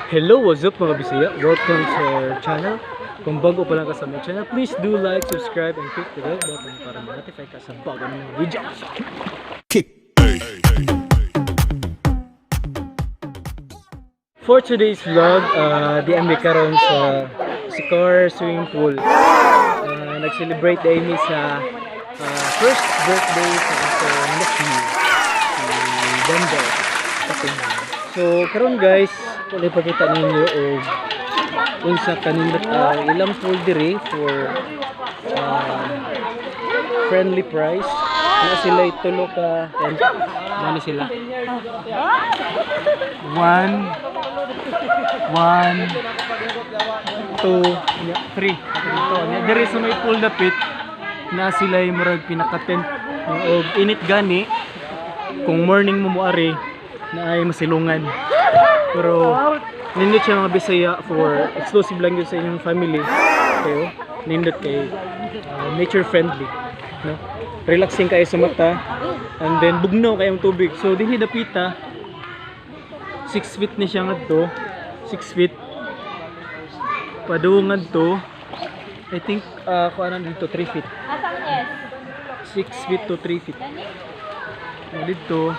Hello, what's up mga Bisaya? Welcome to our channel. Kung bago pa lang ka sa my channel, please do like, subscribe, and click the bell button para ma-notify ka sa bago ng mga videos. For today's vlog, DMB karon sa Sikor Swimming Pool. Nag-celebrate day mi sa first birthday sa akong nephew, si Dendo. So karon guys, kung ipakita ninyo og unsa kanindot ilang pool diri for friendly price. Na sila tulo ka ano sila 1 2 3 ito diri sa may pool dapit na sila yung murag pinaka-tent og init gani kung morning mo moari na ay masilungan. Pero nindot siya mga Bisaya for exclusive lang yun sa inyong family. Kayo, nindot kay nature friendly, no? Relaxing kayo sa mata and then bugnaw kayong tubig. So dinhi dapita 6 feet ni siya ngadto, 6 feet padungan to. I think kuan dito 3 feet. 6 feet to 3 feet. Dito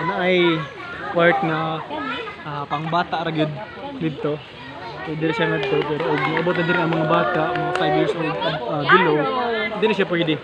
na ay part na pangbata ra gyud dito. Pwede siya ngadto pero og moabot na diri ang mga bata, mga 5 years old below, dili siya pwede.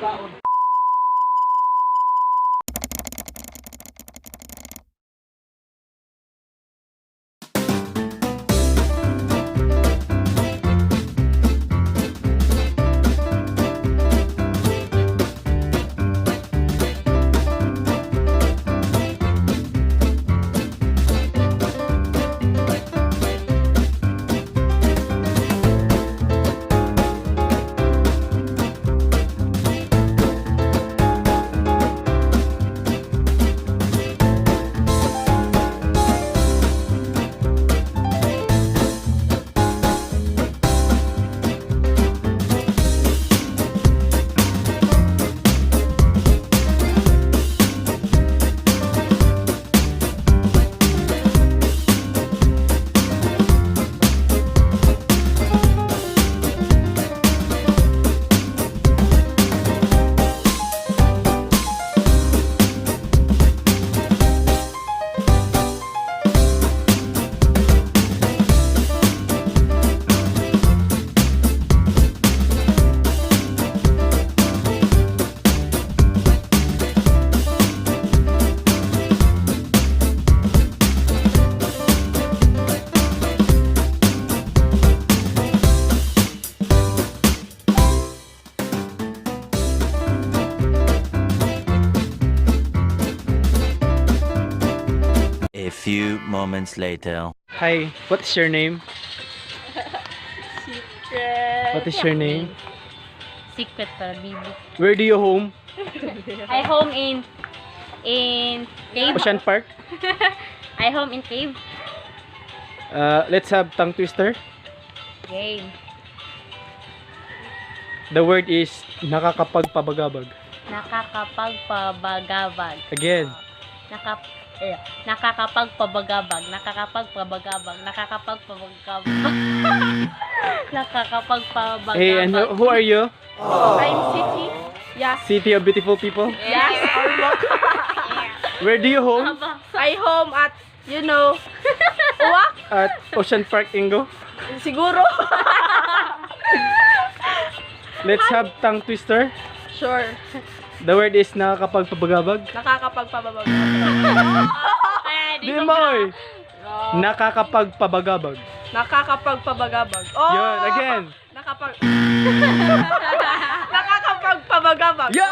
A few moments later. Hi, what is your name? Secret. What is your name? Secret para bibi. Where do you home? I home in cave. Ocean Park? I home in cave. Let's have tongue twister. Game. The word is nakakapagpabagabag. Nakakapagpabagabag. Again. Nakakapagpabagabag. Nakakapagpabagabag. Nakakapagpabagabag. Nakakapagpabagabag. Hey, and who are you? I'm City. Yes. City of beautiful people? Yes. Where do you home? I home at, Uwak, At Ocean Park, Ingo. siguro. Let's have tongue twister. Sure. The word is nakakapagpabagabag. Nakakapagpababag. Di mo oy. Nakakapagpabagabag. Nakakapagpabagabag. Oh! Yun, again. Nakakapagpabagabag. Yo!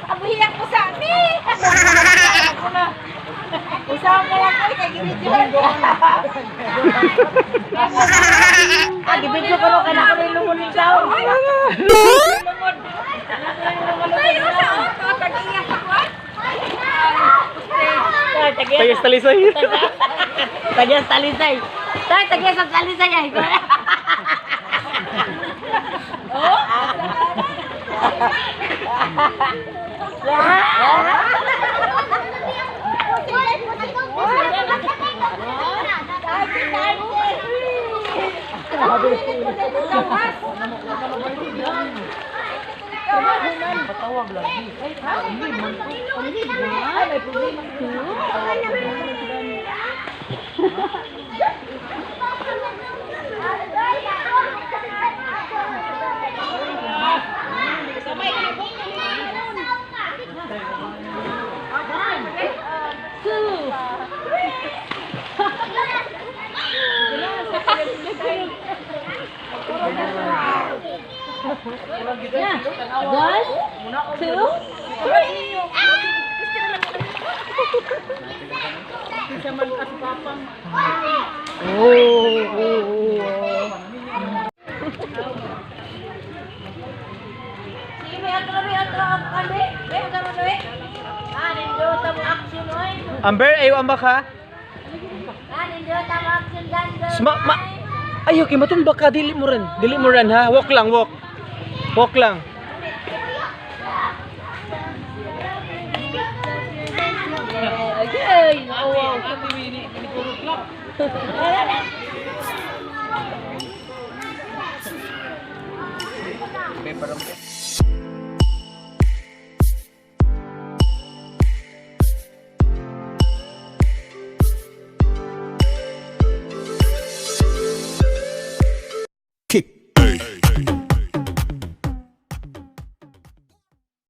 Abuhiyak mo sa amin! Usahan mo lang ko, kay gibidyohan ko. Gibidyo ko rin ka na ko rin lumon ng tao. Tayo sa auto, tag-iyak ako. Tayas talisay. Tagyas talisay. Tagyas sa talisay ay. One, two. Amber, ayaw ambak ha? Ayaw, kay matumbak ka, dili mo rin ha, walk lang, walk lang. Okay.